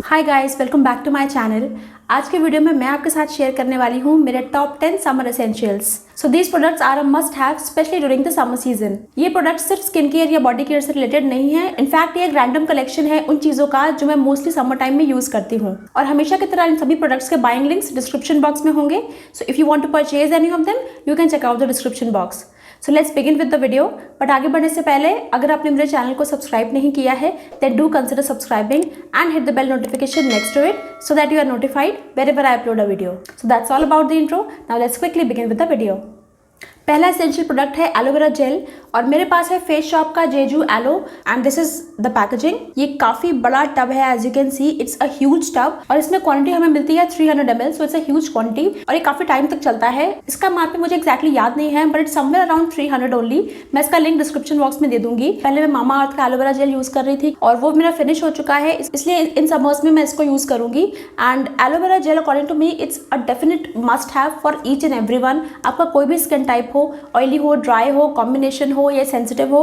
Hi guys, welcome back to my channel. आज के video में मैं आपके साथ शेयर करने वाली हूँ मेरे top 10 summer essentials. So these products are a must have specially during the summer season. ये प्रोडक्ट्स सिर्फ स्किन केयर या बॉडी केयर से रिलेटेड नहीं है। इनफैक्ट ये एक रैंडम कलेक्शन है उन चीज़ों का जो मैं मोस्टली समर टाइम में यूज़ करती हूँ, और हमेशा की तरह इन सभी प्रोडक्ट्स के बाइंग लिंक्स डिस्क्रिप्शन बॉक्स में होंगे। So if you want to purchase any of them you can check out the description box. So let's begin with the video. But आगे बढ़ने से पहले अगर आपने मेरे चैनल को सब्सक्राइब नहीं किया है then do consider subscribing and hit the bell notification next to it so that you are notified whenever I upload a video. So that's all about the intro. Now let's quickly begin with the video. पहला essential product है aloe vera gel, और मेरे पास है face shop का Jeju aloe and this is the packaging. ये काफी बड़ा टब है, as you can see it's a huge tub, और इसमें क्वांटिटी हमें मिलती है 300 ml, so it's a huge quantity और ये काफी टाइम तक चलता है। इसका एमआरपी मुझे एक्जैक्टली याद नहीं है, but it's somewhere around 300 only. मैं इसका लिंक डिस्क्रिप्शन बॉक्स में दे दूंगी। पहले मैं मामा अर्थ का एलोवेरा जेल यूज कर रही थी और वो मेरा फिनिश हो चुका है, इसलिए इन समर्स में मैं इसको यूज करूंगी। And aloe vera gel according to me it's a definite must have for each and everyone. आपका कोई भी स्किन टाइप हो, ऑयली हो, ड्राई हो, कॉम्बिनेशन हो या सेंसिटिव हो,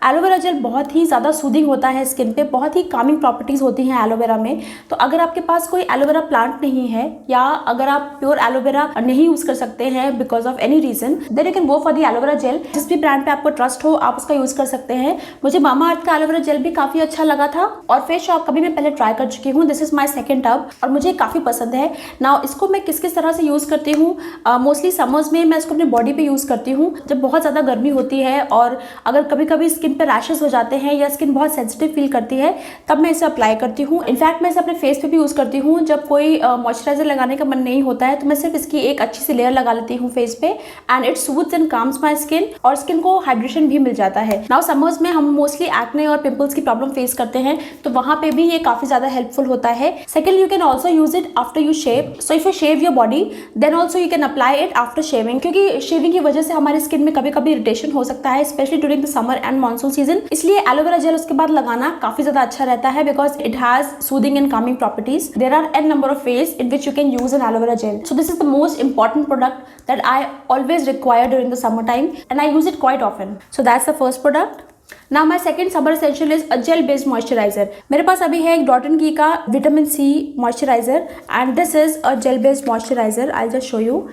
एलोवेरा जेल बहुत ही ज़्यादा सूदिंग होता है स्किन पे। बहुत ही कामिंग प्रॉपर्टीज होती हैं एलोवेरा में। तो अगर आपके पास कोई एलोवेरा प्लांट नहीं है या अगर आप प्योर एलोवेरा नहीं यूज कर सकते हैं because of any reason, then you can go for the aloe vera gel. जिस भी ब्रांड पे आपको ट्रस्ट हो आप उसका यूज कर सकते हैं। मुझे मामा अर्थ का एलोवेरा जेल भी काफी अच्छा लगा था, और फेस शॉप का भी मैं पहले ट्राई कर चुकी हूँ। This is my second tub और मुझे काफी पसंद है। नाउ इसको मैं किस किस तरह से यूज करती हूँ, मोस्टली समर्स में मैं इसको अपनी बॉडी पे यूज करती हूँ जब बहुत ज़्यादा गर्मी होती है, और अगर कभी कभी स्किन पे रैशेस हो जाते हैं या स्किन बहुत सेंसिटिव फील करती है तब मैं इसे अप्लाई करती हूँ। इनफैक्ट मैं इसे अपने फेस पे भी यूज़ करती हूँ। जब कोई मॉइस्चराइजर लगाने का मन नहीं होता है तो मैं सिर्फ इसकी एक अच्छी सी लेयर लगा लेती हूँ फेस पे, and it soothes and calms my skin, और स्किन को हाइड्रेशन भी मिल जाता है। नाउ समर्स में हम मोस्टली एक्ने और पिंपल्स की प्रॉब्लम फेस करते हैं, तो वहाँ पे भी ये काफ़ी ज़्यादा हेल्पफुल होता है। Second, you can also use it after you shave. So if you shave your body then also you can apply it after shaving, क्योंकि शेविंग की वजह से हमारी स्किन में कभी कभी इरिटेशन हो सकता है, specially during the summer and monsoon season. इसलिए एलोवेरा जेल उसके बाद लगाना काफी ज्यादा अच्छा रहता है because it has soothing and calming properties. There are an number of ways in which you can use an aloe vera gel. So this is the most important product that I always require during the summer time and I use it quite often. So that's the first product. Now my second summer essential is a gel based moisturiser. मेरे पास अभी है एक Dot Key का vitamin C moisturiser, and this is a gel based moisturiser. I just show you.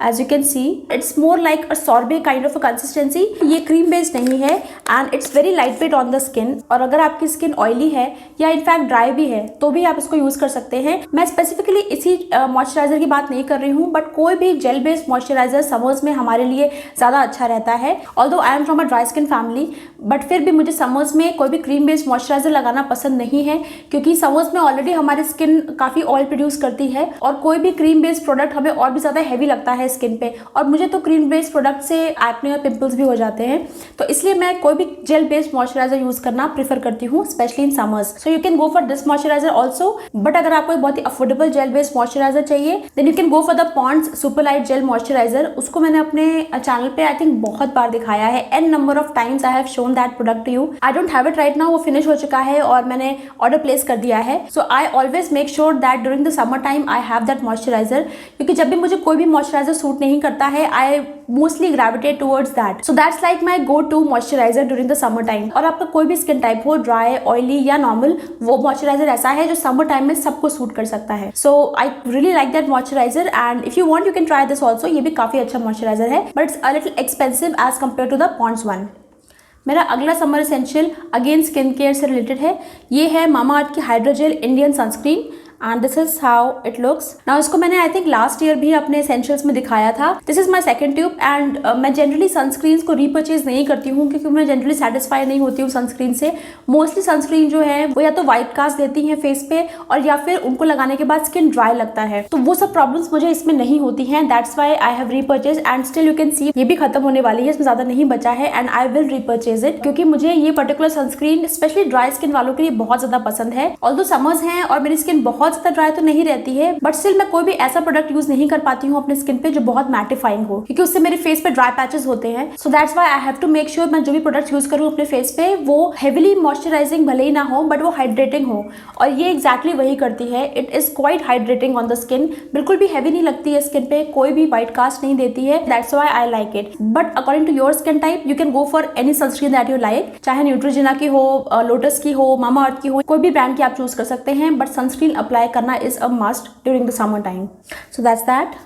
As you can see, it's more like a sorbet kind of a consistency. ये cream based नहीं है and it's very lightweight on the skin. और अगर आपकी skin oily है या in fact dry भी है तो भी आप इसको यूज कर सकते हैं। मैं स्पेसिफिकली इसी मॉइस्चराइजर की बात नहीं कर रही हूँ, बट कोई भी जेल बेस्ड मॉइस्चराइजर समर्स में हमारे लिए ज़्यादा अच्छा रहता है। Although I am from a dry skin family, but फिर भी मुझे समर्स में कोई भी क्रीम बेस्ड मॉइस्चराइजर लगाना पसंद नहीं है, क्योंकि समर्स में ऑलरेडी हमारी स्किन काफ़ी ऑयल प्रोड्यूस करती है, और कोई भी क्रीम बेस्ड प्रोडक्ट हमें और भी ज़्यादा हैवी लगता है स्किन पे, और मुझे तो क्रीम बेस्ड प्रोडक्ट से एक्ने और पिंपल्स भी हो जाते हैं। तो इसलिए मैं कोई भी जेल बेस्ड मॉइस्चराइजर यूज करना प्रीफर करती हूँ, specially in summers. So you can go for this moisturiser also, but अगर आपको एक बहुत ही अफोर्डेबल जेल बेस्ड मॉइस्चराइजर चाहिए then you can go for the Pond's super light gel moisturiser. उसको मैंने अपने चैनल पे आई थिंक बहुत बार दिखाया है, an number of times I have shown that product to you. I don't have it right now, वो finish हो चुका है और मैंने ऑर्डर प्लेस कर दिया है। So I always make sure that during the summer time I have that moisturiser, क्योंकि जब भी मुझे कोई भी मॉइस्चराइजर सूट नहीं करता है I mostly gravitate towards that. So that's like my go to moisturiser during the summer time. और आपका कोई भी स्किन टाइप हो, ड्राई, ऑयली या नॉर्मल, वो मॉइस्चराइजर ऐसा है जो समर टाइम में सबको सूट कर सकता है। So I really like that moisturiser, and if you want you can try this also. ये भी काफी अच्छा मॉइस्चराइजर है, but it's a little expensive as compared to the Pond's one. मेरा अगला summer essential again skin care से related है। ये है मामा अर्थ की hydra gel Indian sunscreen, and this is how it looks. Now इसको मैंने आई थिंक लास्ट ईयर भी अपने एसेंशियल्स में दिखाया था। This is my second tube, and मैं जनरली सनस्क्रीन्स को रीपर्चेज नहीं करती हूँ क्योंकि मैं जनरली सेटिस्फाई नहीं होती हूँ सनस्क्रीन से। मोस्टली सनस्क्रीन जो है वो या तो व्हाइट कास्ट देती हैं फेस पे, और या फिर उनको लगाने के बाद स्किन ड्राई लगता है, तो वो सब प्रॉब्लम्स मुझे इसमें नहीं होती हैं। That's why I have repurchase, and still you can सी ये भी खत्म होने वाली है, इसमें ज्यादा नहीं बचा है, and I will repurchase it, क्योंकि मुझे ये particular sunscreen specially dry skin वालों के लिए बहुत ज्यादा पसंद है। ऑल्दो समर्स हैं और मेरी स्किन बहुत बहुत ज़्यादा ड्राई तो नहीं रहती है, बट स्टिल मैं कोई भी ऐसा प्रोडक्ट यूज नहीं कर पाती हूँ अपने स्किन पे जो बहुत मैटिफाइंग हो, क्योंकि उससे मेरे फेस पे ड्राई पैचेस होते हैं। So that's why I have to make sure मैं जो भी प्रोडक्ट यूज करूँ अपने फेस पे वो हेविली मॉइस्चराइजिंग भले ही ना हो, बट वो हाइड्रेटिंग हो, और ये एग्जैक्टली वही करती है। It is quite hydrating on the skin, बिल्कुल भी हैवी नहीं लगती है स्किन पे, कोई भी व्हाइट कास्ट नहीं देती है। That's why I like it. But according to your skin type you can go for any sunscreen that you like, चाहे न्यूट्रोजेना की हो, लोटस की हो, मामा अर्थ की हो, कोई भी ब्रांड की आप चूज कर सकते हैं, बट सनस्क्रीन अप्लाई करना is a must during the summer time. So that's that.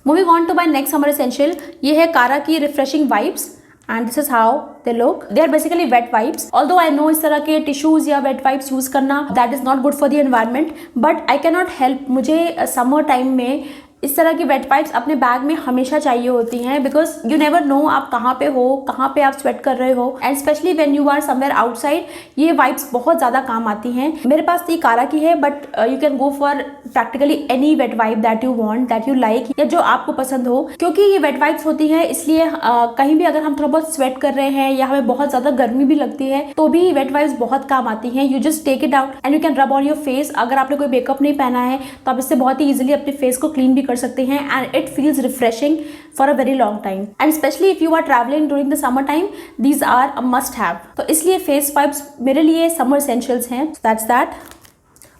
Moving on to my next summer essential, ये है कारा की refreshing wipes and this is how they look. They are basically wet wipes. Although I know इस तरह के tissues या wet wipes use करना that is not good for the environment, but I cannot help, मुझे summer time में इस तरह की वेट वाइप्स अपने बैग में हमेशा चाहिए होती हैं, बिकॉज यू नेवर नो आप कहाँ पे हो, कहाँ पे आप स्वेट कर रहे हो, and specially when you are somewhere outside ये वाइप्स बहुत ज़्यादा काम आती हैं। मेरे पास ये कारा की है, but you can go for practically any wait wipe that you want, that you like, या जो आपको पसंद हो, क्योंकि ये वेट वाइप्स होती है इसलिए कहीं भी अगर हम थोड़ा बहुत स्वेट कर रहे हैं या हमें बहुत ज़्यादा गर्मी भी लगती है तो भी वेट वाइप्स बहुत काम आती हैं। You just take it out and you can rub on your face. अगर आपने कोई मेकअप नहीं पहना है तो आप इससे बहुत ही ईजिली अपने फेस को क्लीन भी कर सकते हैं, and it feels refreshing for a very long time, and especially if you are traveling during the summer time these are a must have। तो इसलिए फेस वाइप्स मेरे लिए समर एसेंशियल्स हैं। That's that।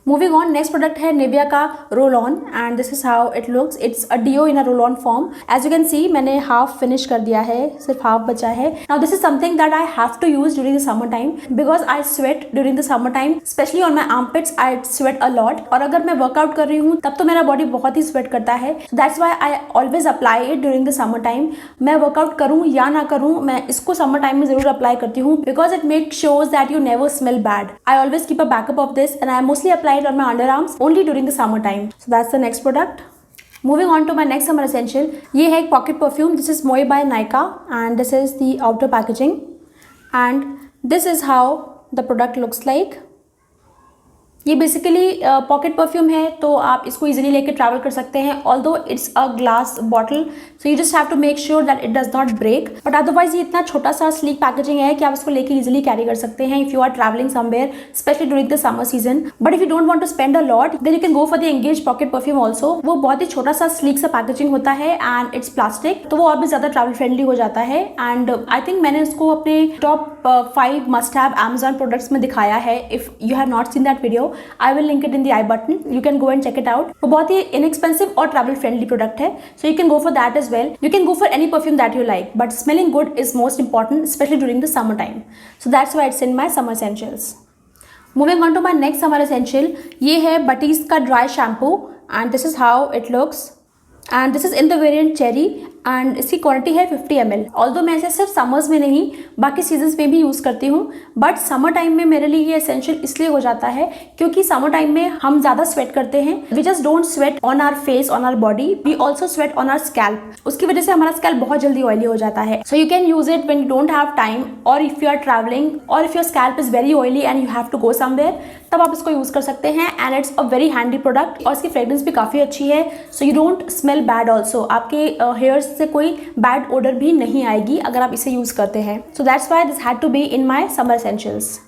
Moving on, next product है Nivea का roll on, and this is how it looks. It's a deo in a roll on form. As you can see मैंने half finish कर दिया है, सिर्फ half बचा है। Now this is something that I have to use during the summer time, because I sweat during the summer time, specially on my armpits I sweat a lot, और अगर मैं workout कर रही हूँ तब तो मेरा बॉडी बहुत ही स्वेट करता है। That's why I always apply it during the summer time. मैं वर्कआउट करूँ या ना करूँ, मैं इसको समर टाइम में जरूर अप्लाई करती हूँ, because it makes sure that you never smell bad. I always keep a backup of this and I mostly apply it on my underarms only during the summer time. So that's the next product. Moving on to my next summer essential, ये है एक pocket perfume. This is Moi by Nykaa and this is the outer packaging and this is how the product looks like. ये basically pocket perfume है, तो आप इसको easily लेके travel कर सकते हैं। Although it's a glass bottle, so you just have to make sure that it does not break, but otherwise ये इतना छोटा सा स्लीक पैकेजिंग है कि आप इसको लेके इजीली कैरी कर सकते हैं if you are travelling somewhere, specially during the summer season. But if you don't want to spend a lot then you can go for the Engage pocket perfume also. वो बहुत ही छोटा सा sleek सा packaging होता है and it's plastic, तो वो और भी ज्यादा ट्रैवल फ्रेंडली हो जाता है। एंड आई थिंक मैंने उसको अपने top 5 must have Amazon products में दिखाया है। If you have not seen that video I will link in the I button, you can go and check it out। वो बहुत ही inexpensive और travel friendly product है, so you can go for that as well। You can go for any perfume that you like, but smelling good is most important, especially during the summer time। So that's why it's in my summer essentials। Moving on to my next summer essential, ये है Batiste का dry shampoo and this is how it looks and this is in the variant cherry and इसकी quantity है 50 ml। Although मैं इसे सिर्फ summers में नहीं बाकी सीजन्स में भी यूज़ करती हूँ, बट समर टाइम में मेरे लिए ये एसेंशियल इसलिए हो जाता है क्योंकि समर टाइम में हम ज़्यादा स्वेट करते हैं। We just don't sweat on our face, on our body, we also sweat on our scalp. उसकी वजह से हमारा स्कैल्प बहुत जल्दी ऑयली हो जाता है। So you can use it when you don't have time, और इफ यू आर ट्रैवलिंग, और if your scalp is very oily and you have to go somewhere, तब आप इसको यूज़ कर सकते हैं। And it's a very handy product और इसकी फ्रेग्रेंस भी काफ़ी अच्छी है, so you don't smell bad also. आपके हेयर्स से कोई बैड ओडर भी नहीं आएगी अगर आप इसे यूज़ करते हैं। So that's why this had to be in my summer essentials.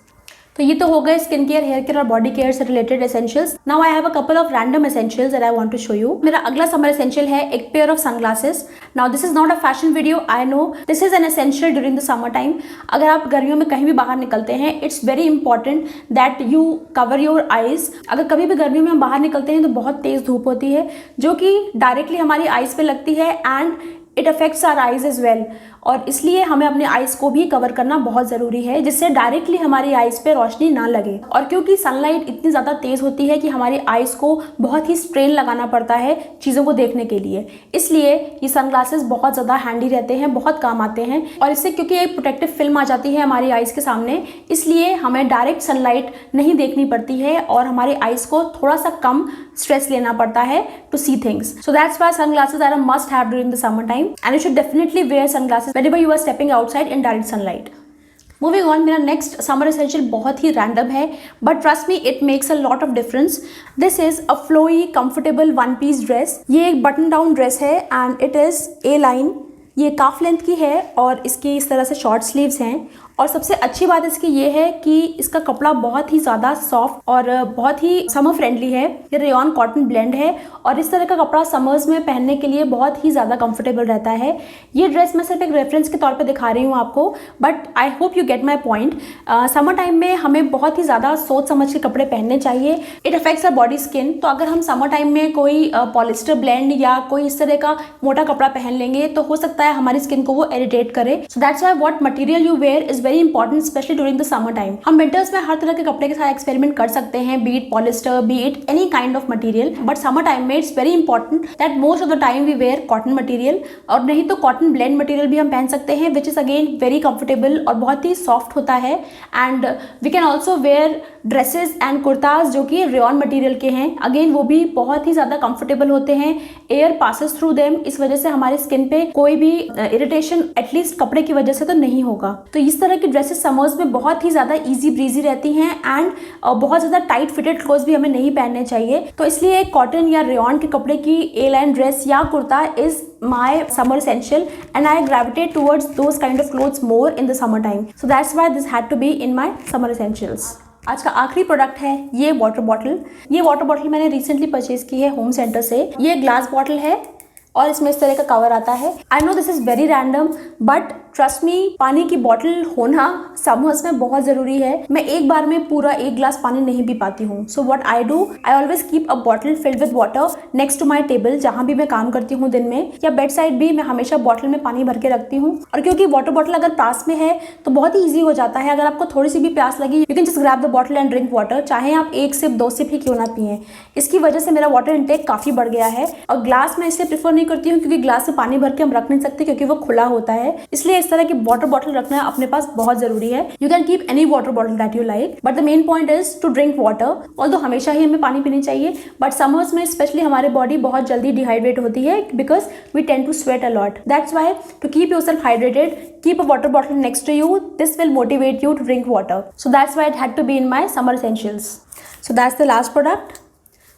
तो ये तो हो गए स्किन केयर, हेयर केयर और बॉडी केयर से related essentials. Now I have a couple of random essentials that I want to show you. मेरा अगला summer essential है एक pair of sunglasses. Now this is not a fashion video, I know this is an essential during the summer time. अगर आप गर्मियों में कहीं भी बाहर निकलते हैं, it's very important that you cover your eyes. अगर कभी भी गर्मियों में हम बाहर निकलते हैं तो बहुत तेज धूप होती है जो कि डायरेक्टली हमारी आईज पे लगती है and it affects our eyes as well, और इसलिए हमें अपने आईज को भी कवर करना बहुत ज़रूरी है जिससे डायरेक्टली हमारी आईज पे रोशनी ना लगे। और क्योंकि सनलाइट इतनी ज़्यादा तेज़ होती है कि हमारी आईज को बहुत ही स्ट्रेन लगाना पड़ता है चीज़ों को देखने के लिए, इसलिए ये सनग्लासेस बहुत ज़्यादा हैंडी रहते हैं, बहुत काम आते हैं। और इससे क्योंकि एक प्रोटेक्टिव फिल्म आ जाती है हमारी आईज के सामने, इसलिए हमें डायरेक्ट सनलाइट नहीं देखनी पड़ती है और हमारी आईज को थोड़ा सा कम स्ट्रेस लेना पड़ता है to see things. So that's why sunglasses are a must have during the summer time and you should definitely wear sunglasses whenever you are stepping outside in direct sunlight। Moving on, मेरा next summer essential बहुत ही random है, but trust me it makes a lot of difference. This is a flowy comfortable one piece dress. ये एक button down dress है and it is A line. ये काफ length की है और इसकी इस तरह से शॉर्ट स्लीव्स हैं और सबसे अच्छी बात इसकी ये है कि इसका कपड़ा बहुत ही ज़्यादा सॉफ्ट और बहुत ही समर फ्रेंडली है। ये रेयॉन कॉटन ब्लेंड है और इस तरह का कपड़ा समर्स में पहनने के लिए बहुत ही ज़्यादा कंफर्टेबल रहता है। ये ड्रेस मैं सिर्फ एक रेफरेंस के तौर पे दिखा रही हूँ आपको, but I hope you get my point. Summer time में हमें बहुत ही ज़्यादा सोच समझ के कपड़े पहनने चाहिए। It affects our body skin. तो अगर हम समर टाइम में कोई पॉलिस्टर ब्लेंड या कोई इस तरह का मोटा कपड़ा पहन लेंगे तो हो सकता है हमारी स्किन को वो इरिटेट करे। So that's why what material you wear is very important, specially during the summer time. हम विंटर्स में हर तरह के कपड़े के साथ एक्सपेरिमेंट कर सकते हैं, be it polyester, be it any kind of material, but summer time में it's very important that most of the time we wear cotton material, और नहीं तो कॉटन ब्लेंड मटेरियल भी हम पहन सकते हैं, which is again very comfortable और बहुत ही सॉफ्ट होता है। And we can also wear dresses and kurtas जो कि रेयॉन मटेरियल के हैं, अगेन वो भी बहुत ही ज़्यादा कंफर्टेबल होते हैं। एयर पासेस थ्रू देम, इस वजह से हमारी स्किन पे कोई भी इरिटेशन एटलीस्ट कपड़े की वजह से तो नहीं होगा। तो इस तरह की ड्रेसेस समर्स में बहुत ही ज़्यादा ईजी ब्रीजी रहती हैं एंड बहुत ज़्यादा टाइट फिटेड क्लोथ भी हमें नहीं पहनने चाहिए। तो इसलिए कॉटन या रेयॉन के कपड़े की ए लाइन ड्रेस या kurta is my summer essential and I gravitate towards those kind of clothes more in the summer time. So that's why this had to be in my summer essentials. आज का आखिरी product है ये water bottle. ये water bottle मैंने recently purchase की है home centre से। ये ग्लास बॉटल है और इसमें इस तरह का कवर आता है। आई know this is very random, but trust मी, पानी की बॉटल होना समर्स में बहुत जरूरी है। मैं एक बार में पूरा 1 ग्लास पानी नहीं पी पाती हूँ। So what I do, I always keep a bottle filled with water next to my table, जहाँ भी मैं काम करती हूँ दिन में, या बेड साइड भी मैं हमेशा बॉटल में पानी भर के रखती हूँ। और क्योंकि वाटर बॉटल अगर पास में है तो बहुत ही ईजी हो जाता है। अगर आपको थोड़ी सी भी प्यास लगी, you can just grab the bottle and drink water, चाहे आप 1 सिप 2 सिप ही क्यों ना पिए। इसकी वजह से मेरा वाटर इंटेक काफी बढ़ गया है। और ग्लास में इसलिए प्रेफर नहीं करती हूँ क्योंकि ग्लास से पानी भर के हम रख नहीं सकते, क्योंकि वो खुला होता है। इसलिए इस तरह की वाटर बॉटल रखना अपने पास बहुत जरूरी है। You can keep any water bottle that you like, but the main point is to drink water. Although हमेशा ही हमें पानी पीनी चाहिए, बट समर्स में स्पेशली हमारी बॉडी बहुत जल्दी डिहाइड्रेट होती है because we tend to sweat a lot. That's why to keep yourself hydrated, keep a water bottle next to you. This will motivate you to drink water. So that's why it had to be in my summer essentials. So that's the last product.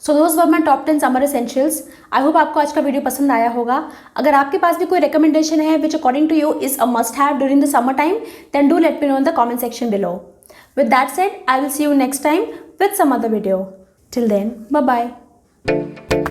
So those were my top 10 summer essentials. I hope आपको आज का video पसंद आया होगा। अगर आपके पास भी कोई recommendation है which according to you is a must have during the summer time, then do let me know in the comment section below. With that said, I will see you next time with some other video. Till then, bye bye.